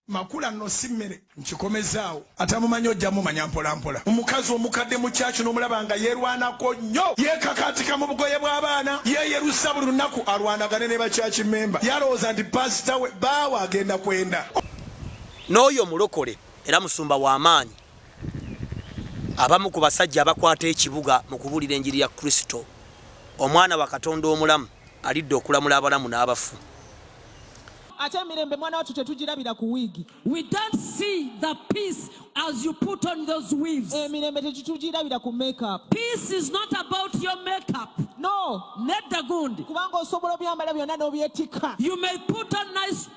Makula no simmere nkikomezaawo atamumanyi ojjamu manya mpola mpola omukazi omukadde mu kyacho n'omulabanga yerwanako nnyo yekakatika mu bugoye bw'abaana yeyerusa buli lunaku alwanagane ne bakyachi memba yalowooza nti pasita we baawa agenda kwenda n'oyo mulokole era musumba w'amaanyi abamu ku basajja abakwata ekibuga mu kubuulira enjiri ya Kristo omwana wa Katonda omulamu alidde okulamula abalamu n'abafu. We don't see the peace as you put on those weaves. Peace is not about your makeup. No. You may put on nice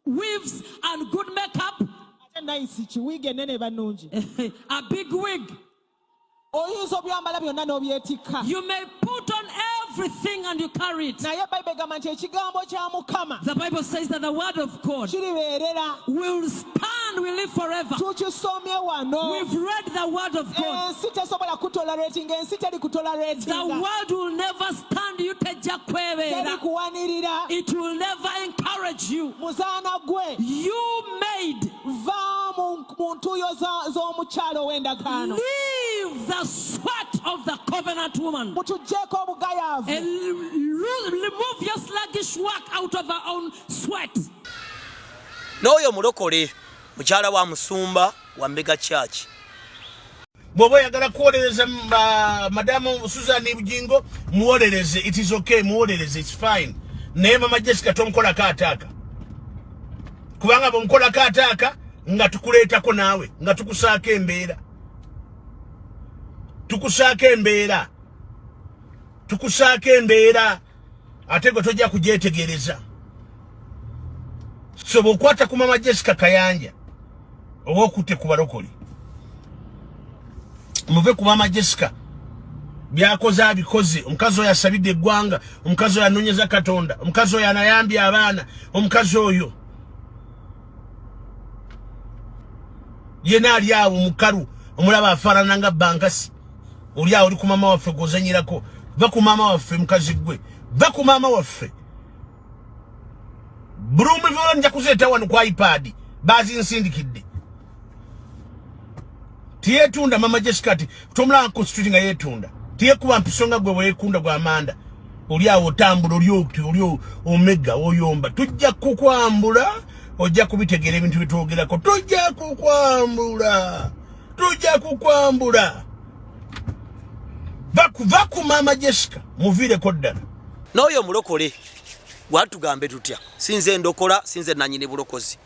weaves and good makeup. A big wig. You may put on everything and you carry it. The Bible says that the word of God will stand, will live forever. We've read the word of God. The word will never stand you. It will never encourage you. You made leave the sweat of the covenant woman and remove your sluggish work out of her own sweat. N'oyo mulokole mukyala wa musumba wa Mega Church. Bwoba yagala kuwolereza madamu Susan Bujingo muwolereze, it is okay, muwolereze, it's fine. Naye mama Jessica tomukola kaataaka. Kubanga bomukola kaataaka nga tukuleetako naawe nga tukusaako embeera. Tukusaako embeera ate gwe tojja kugyetegereza. So bw'okwata ku mama Jessica Kayanja oba okutte ku balokole muve ku mama Jessica byakoze abikoze. Omukazi oyo asabidde eggwanga, omukazi oyo anoonyeza Katonda, omukazi oyo anayambye abaana, omukazi oyo yena ali awo mukalu omulaba afaanana nga bankasi. Oli awo oli ku mama waffe gw'ozanyirako. Va ku mama waffe mukazi gwe, va ku mama waffe. Bulumi vyo nja kuzeeta wano kwa iPad bazinsindikidde. Tiyetunda mama Jessica ti tomulaba constituting nga yetunda. Tiyekuba mpiso nga gwe weekunda gwa Amanda. Oli awo otambula oli omega oyomba. Tujja kukwambula, ojja kubitegera ebintu bitwogerako. Tujja kukwambula. Vaku mama Jessica muvire koddala. N'oyo mulokole watugambe tutya. Sinze ndokola, sinze nanyine bulokozi.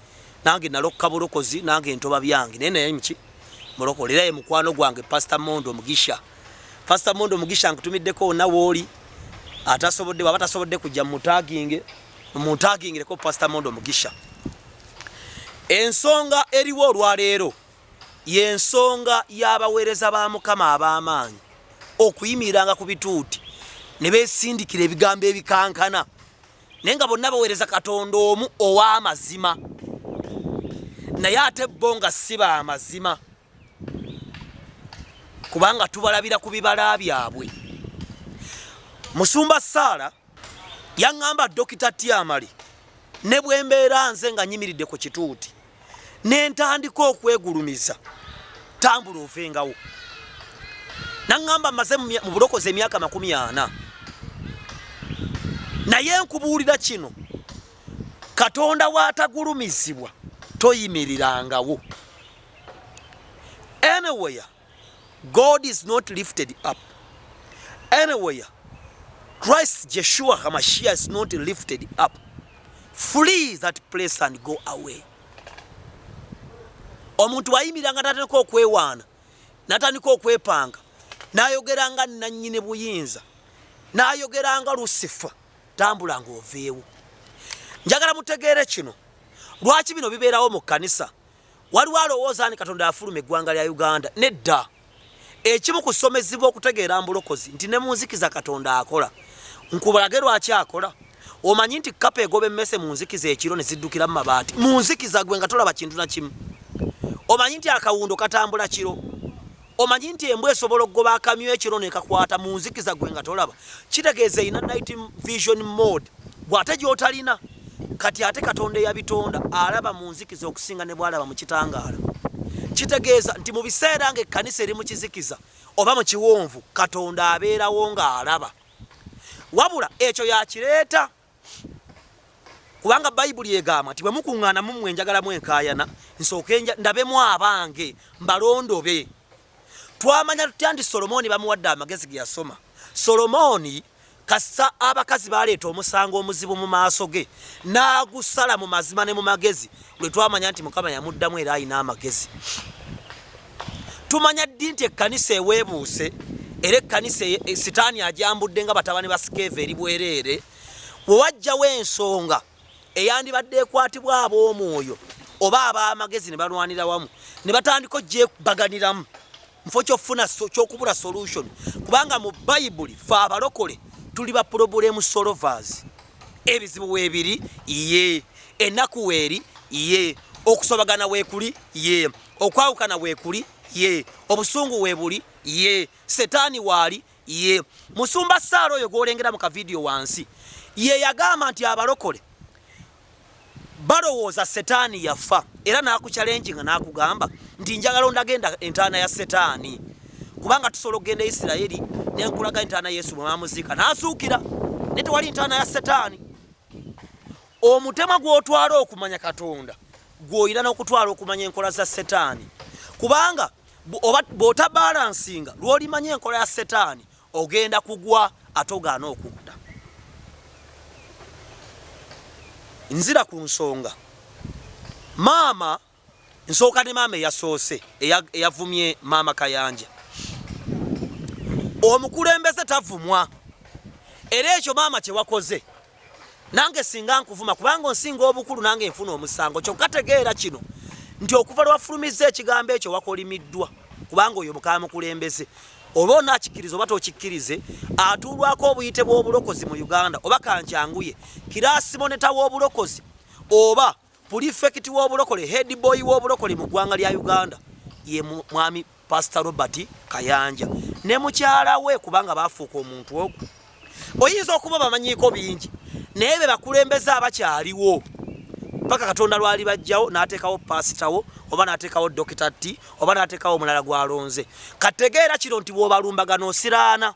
Nange nalokka bulokozi, nange ntoba byange. Nene mki mulokole era mukwano gwange Pastor Mondo Mugisha. Pastor Mondo Mugisha nkutumiddeko na woli atasobodde babatasobodde kujja mutaginge ko Pastor Mondo Mugisha. Ensonga eriwo olwaleero y'ensonga y'abaweereza ba Mukama ab'amaanyi okuyimiranga ku bituuti ne beesindikira ebigambo ebikankana naye nga bonna baweereza Katonda omu ow'amazima naye ate bo nga si ba amazima kubanga tubalabira ku bibala byabwe. Musumba Sara yaŋŋamba Dokita Tiamali ne bwe mbeera nze nga nyimiridde ku kituuti ne ntandika okwegulumiza tambula ovengawo. Naŋŋamba maze mu bulokozi emyaka 40 naye nkubuulira kino Katonda waatagulumizibwa toyimirirangawo. Anywhere God is not lifted up, anywhere Christ Yeshua HaMashiach is not lifted up, flee that place and go away. Omuntu wayimiranga natandika okwewaana, natandika okwepanga, nayogeranga nannyine buyinza, nayogeranga Lusifa, tambulanga oveewo. Njagala mutegeere kino, lwaki bino bibeerawo mu kkanisa? Waliwo alowooza ani Katonda afuluma eggwanga lya Uganda? Nedda. Ekimu kusomezibwa okutegeera mbulokozi nti ne munzikiza Katonda akola. Nkubalage lwaki akola. Omanyi nti kapa egoba emmese mu nzikiza ekiro ne ziddukira mu mabaati. Mu nzikiza gwe nga tolaba kintu na kimu. Omanyi nti akawundo katambula kiro. Omanyi nti embwa esobola okugoba akamyu ekiro ne kakwata mu nzikiza gwe nga tolaba. Kitegeeza ina night vision mode. Bw'ate gy'otalina. kati ate Katonda yabitonda alaba mu nzikiza okusinga ne bwalaba mu kitangaala. Kitegeeza nti mu biseera ng'ekkanisa eri mu kizikiza oba mu kiwonvu Katonda abeerawo ng'alaba. Wabula ekyo yakireeta kubanga Bayibuli egamba nti bwe mukuŋŋaana mu mmwe njagalamu enkaayana nsooke ndabemu abange mbalondobe. Twamanya tutya nti Solomoni bamuwadde amagezi ge yasoma. Solomoni kasa abakazi baleeta omusango omuzibu mu maaso ge n'agusala mu mazima ne mu magezi lwe twamanya nti Mukama yamuddamu era ayina amagezi. Tumanya ddi nti ekkanisa eweebuuse era ekkanisa sitaani ajambudde nga batabani ba Skeeva eri bwereere bwe wajjawo ensonga eyandibadde ekwatibwa ab'omwoyo oba ab'amagezi ne balwanira wamu ne batandika ogyebaganiramu mufo ky'okufuna ky'okubula solution kubanga mu Bayibuli fe abalokole tuli ba problem solvers. Ebizibu weebiri ye, ennaku weeri ye, okusobagana weekuli ye, okwawukana weekuli ye, obusungu weebuli ye, setaani waali ye. Musumba Saala oyo gw'olengera mu kavidiyo wansi ye yagamba nti abalokole balowooza setaani yafa era n'akukyalenjinga n'akugamba nti njagala ondagenda entaana ya setaani kubanga tusobola okugenda Isirayiri nenkulaga entaana Yesu bwe bamuziika n'asuukira ne tewali ntaana ya setaani. Omutema gw'otwala okumanya Katonda gw'oyina n'okutwala okumanya enkola za setaani kubanga bw'otabalansinga lw'olimanya enkola ya setaani ogenda kugwa ate ogaana okudda. Nzira ku nsonga maama nsooka ne maama eyasoose eyavumye maama Kayanja. Omukulembeze tavumwa era ekyo maama kye wakoze nange singa nkuvuma kubanga onsinga obukulu nange nfuna omusango. Kyokka tegeera kino nti okuva lwafulumiza ekigambo ekyo wakolimiddwa kubanga oyo mukama mukulembeze oba onakikkiriza oba tokikkirize atuulwako obuyite bw'obulokozi mu Uganda oba kankyanguye kiraasi moneta w'obulokozi oba pulifekiti w'obulokole head boy w'obulokole mu ggwanga lya Uganda ye mwami Pastor Robert Kayanja ne mukyala we kubanga baafuuka omuntu ogwo. Oyinza okuba bamanyiiko bingi naye be bakulembeze abakyaliwo paka Katonda lwali bajjawo n'ateekawo pasitawo oba n'ateekawo Dr. T oba n'ateekawo omulala gw'alonze. Kategeera kino nti bw'obalumbagana osiraana.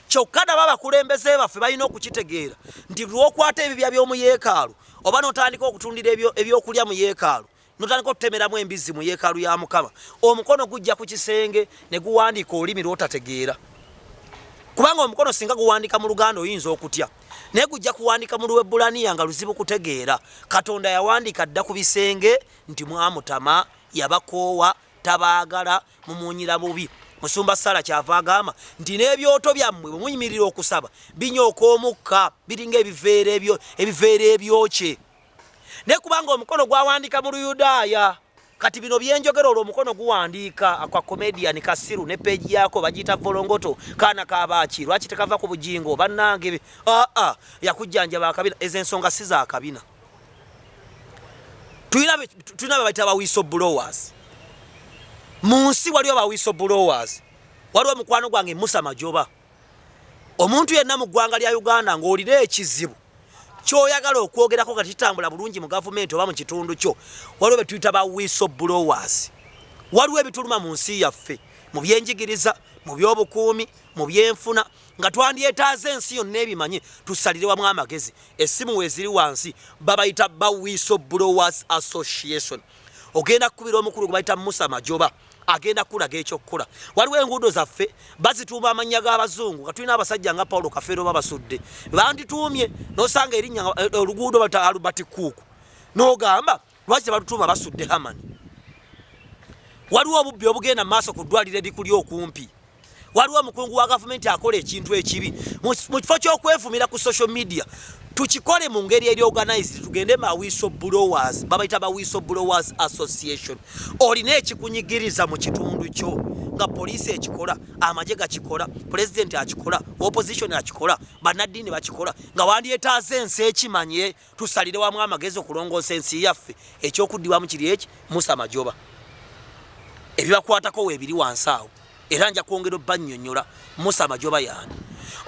Kyokka nabo abakulembeze baffe balina okukitegeera nti lw'okwata ebibya by'omu yeekaalu oba n'otandika okutundira ebyokulya mu yeekaalu n'otandika okutemeramu embizzi mu yeekaalu ya Mukama omukono gujja ku kisenge ne guwandiika olulimi lw'otategeera kubanga omukono singa guwandiika mu Luganda oyinza okutya naye gujja kuwandiika mu Luwebbulaniya nga luzibu kutegeera. Katonda yawandiika dda ku bisenge nti mwamutama yabakoowa tabaagala mumunyira mubi. Musumba Saala kyava agamba nti n'ebyoto byammwe bwe muyimirira okusaba binyooka omukka biringa ebiveera ebyokye. Naye kubanga omukono gwawandiika mu Luyudaaya kati bino byenjogera olwo omukono guwandiika akwa comedian Kasiru ne peji yako bagiyita volongoto kaana kabaaki lwaki tekava ku Bujingo bannange yakujjanjaba akabina. Ezo ensonga si za kabina. Tulina babayita ba whistleblowers. Mu nsi waliwo ba whistleblowers. Waliwo mukwano gwange Musa Majoba. Omuntu yenna mu ggwanga lya Uganda ng'olina ekizibu kyoyagala okwogerako kati kitambula bulungi mu gavumenti oba mu kitundu kyo waliwo betuyita ba whistleblowers. Waliwo ebituluma mu nsi yaffe mu byenjigiriza mu byobukuumi mu byenfuna nga twandyetaaza ensi yonna ebimanye tusalire wamu amagezi. Essimu weeziri wansi babayita ba whistleblowers association. Ogenda kukubira omukulu gwe bayita Musa Majoba agenda kulaga ekyokukola. Waliwo enguudo zaffe bazituuma amannya g'abazungu nga tulina abasajja nga Paulo Kafeero babasudde bandituumye n'osanga erinnya oluguudo bata Albert Cook n'ogamba lwaki balutuuma basudde Hamani. Waliwo obubbi obugenda mu maaso ku ddwaliro erikuli okumpi. Waliwo omukungu wa gavumenti akola ekintu ekibi mu kifo ky'okwevumira ku social media tukikole mu ngeri eri organized tugende ma whistleblowers babayita ba whistleblowers association. Olina ekikunyigiriza mu kitundu kyo nga poliisi ekikola amagye gakikola president akikola opposition akikola bannaddiini bakikola nga wandyetaaza ensi ekimanye tusalire wamu amagezi okulongoosa ensi yaffe. Ekyokuddiwamu kiri eki Musa Majoba ebibakwatako weebiri wansi awo era nja kwongera obbannyonnyola Musa Majoba yaani.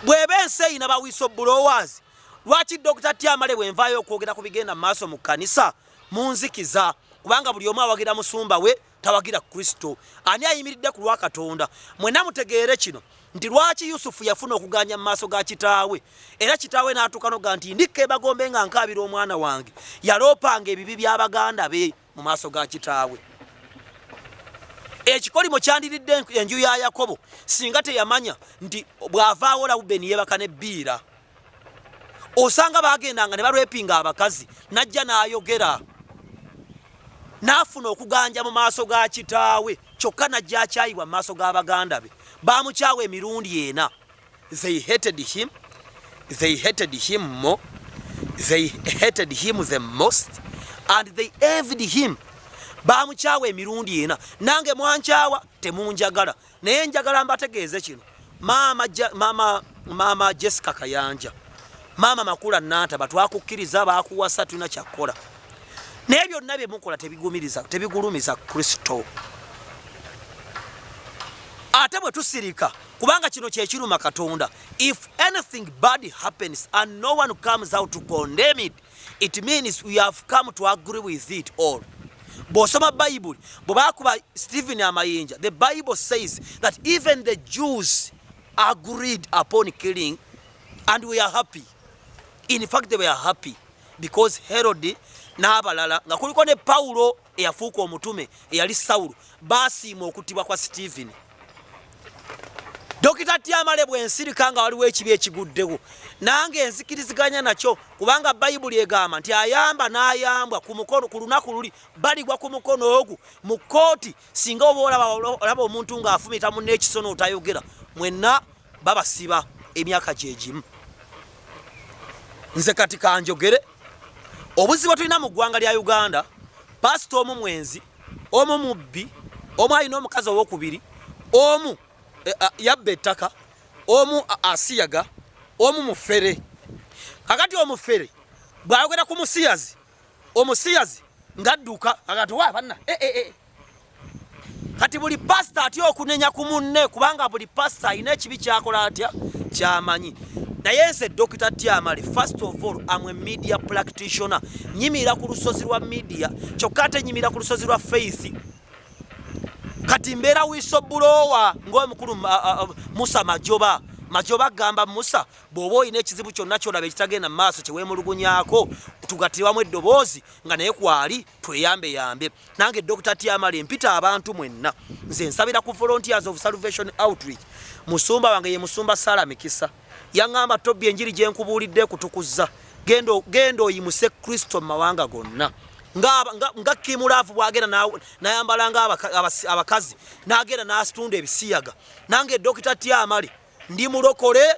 Bw'eba ensi eyina ba whistleblowers lwaki Dr. Tyamale bwenvaayo okwogera ku bigenda mu maaso mu kkanisa munzikiza kubanga buli omu awagira musumba we tawagira Kristo ani ayimiridde ku lwa Katonda mwena mutegeere kino nti lwaki Yusufu yafuna okuganya mu maaso ga kitaawe era kitaawe n'atuuka noga nti ndikka ebagombe nga nkaabira omwana wange yaloopanga ebibi by'abaganda be mu maaso ga kitaawe ekikolimo kyandiridde enju ya Yakobo singa teyamanya nti bw'avaawo Lawubeni yeebaka n'ebbiira osanga bagendanga ne balwepinga abakazi najja n'ayogera n'afuna okuganja mu maaso ga kitaawe kyokka najja akyayibwa mu maaso g'abaganda be bamukyawa emirundi ena. They hated him more, they hated him the most, and they envied him. Bamukyawa emirundi ena nange mwankyawa temunjagala naye njagala mbategeeze kino mama Jessica Kayanja mama Makula Nanta batwakukkiriza bakuwasa tulina kyakkola naye byonna bye mukola tebigulumiza Kristo ate bwe tusirika kubanga kino kyekiruma Katonda. If anything bad happens and no one comes out to condemn it, it means we have come to agree with it all. Bosoma Bible bobakuba Stephen Amayinja, the Bible says that even the Jews agreed upon killing and we are happy. In fact they were happy because Herod n'abalala nga kuliko ne Paulo eyafuuka omutume eyali Sawulo basiima okuttibwa kwa Stephen. Dr. Tyamale bwensirika nga waliwo ekibi ekiguddewo nange enzikiriziganya nakyo kubanga Bayibuli egamba nti ayamba n'ayambwa ku mukono ku lunaku luli baligwa ku mukono ogwo mu kooti singa oba olaba omuntu ng'afumita munne ekisono otayogera mwenna babasiba emyaka gyegimu. Nze kati kanjogere obuzibu tulina mu ggwanga lya Uganda pasita omu mwenzi omu mubbi omu alina omukazi owokubiri omu yabba ettaka omu asiyaga omu mufere. Kakati omufere bwayogera ku musiyazi omusiyazi ngadduka agati wa banna kati buli pasita atya okunenya ku munne kubanga buli pasita alina ekibi kyakola atya kyamanyi. Naye nze Dr. Tyamale first of all I'm a media practitioner nyimira ku lusozi lwa media kyokka ate nyimira ku lusozi lwa faith. Kati mbeera wisobbulowa ng'omukulu Musa Majoba gamba Musa bw'oba olina ekizibu kyonna kyolaba ekitagenda mu maaso kyeweemulugunyaako tugattiramu eddoboozi nga naye kwali tweyambeyambe. Nange Dr. Tyamale mpita abantu mwenna nze nsabira ku Volunteers of Salvation Outreach musumba wange ye musumba Sala Mikisa yaŋŋamba tobbi enjiri gye nkubuulidde kutukuzza genda oyimuse Kristo mu mawanga gonna nga kimulaavu bwagenda nayambala nga abakazi nagenda nasitunda ebisiyaga. Nange Dr. Tyamale ndi mulokole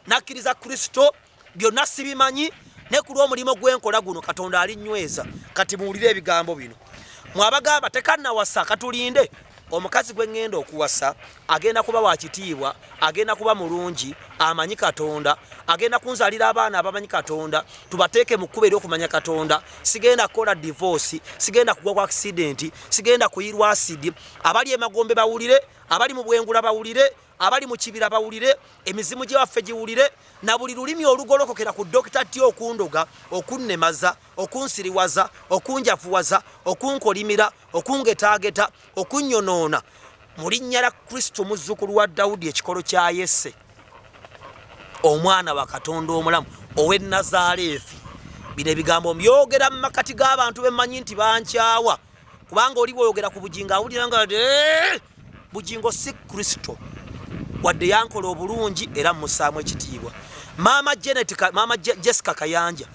nakkiriza Kristo byonna sibimanyi ne ku lw'omulimu gwenkola guno Katonda alinyweza. Kati muwulire ebigambo bino mwabagamba tekannawasa katulinde omukazi gwe ngenda okuwasa agenda kuba wa kitiibwa agenda kuba mulungi amanyi Katonda agenda kunzalira abaana abamanyi Katonda tubateeke mu kkubo ery'okumanya Katonda. Sigenda kukola divorce, sigenda kugwa ku accident, sigenda kuyirwa acid. Abali emagombe bawulire, abali mu bwengula bawulire, abali mu kibira bawulire, emizimu gye waffe giwulire na buli lulimi olugolokokera ku Dr. T okundoga okunnemaza okunsiriwaza okunjafuwaza okunkolimira okungetaageta okunnyonoona mu linnya lya Kristo muzzukulu wa Dawudi ekikolo kya Yese omwana wa Katonda omulamu ow'e Nazaaleethi. Bino ebigambo mbyogera mu makati g'abantu bemmanyi nti bankyawa kubanga oli bw'oyogera ku Bujingo awulira nga Bujingo si Kristo wadde yankola obulungi era musaamu ekitiibwa. Mama Jessica Kayanja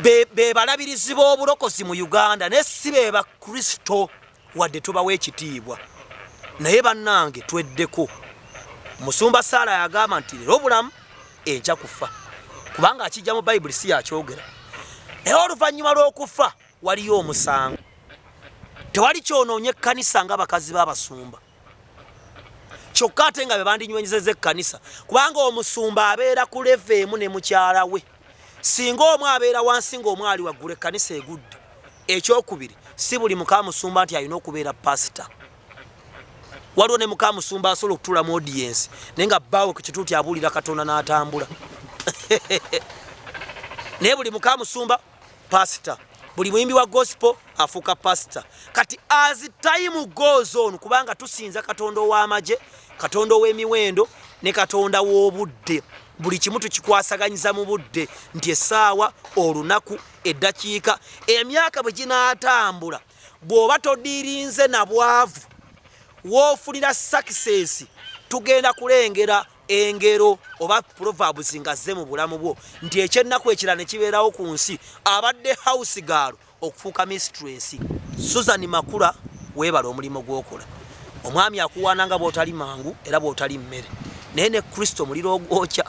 be balabirizi b'obulokozi mu Uganda ne si be ba Kristo wadde tubawa ekitiibwa. Naye bannange tweddeko musumba Sala yagamba nti leero obulamu enkya kufa kubanga akijja mu Bayibuli si yakyogera. Naye oluvannyuma lw'okufa waliyo omusango. Tewali kyonoonye ekkanisa nga bakazi b'abasumba kyokka ate nga be bandinywenyezeza ekkanisa kubanga omusumba abeera ku leve emu ne mukyala we. Singa omu abeera wansi ng'omu ali waggulu ekkanisa egudde. Ekyokubiri si buli mukamusumba nti alina okubeera pasita. Waliwo ne mukamusumba asobola okutuula mu audience naye nga bbaawe ku kituuti abuulira Katonda n'atambula. naye buli mukamusumba pastor, buli muyimbi wa gospel afuuka pastor. Kati as time goes on, kubanga tusinza katonda ow'amagye, katonda ow'emiwendo ne katonda w'obudde, buli kimu tukikwasaganyiza mu budde, nti essaawa, olunaku, eddakiika, emyaka bwe ginaatambula, bw'oba todiirinze na bwavu woofunira success, tugenda kulengera engero oba proverbs nga zze mu bulamu bwo, nti ekyennaku ekirala ne kibeerawo ku nsi, abadde house girl okufuuka mistress. Susan Makula, weebala omulimu gw'okola. Omwami akuwaana nga bw'otali mangu era bw'otali mmere, naye ne Kristo muliro ogwokya.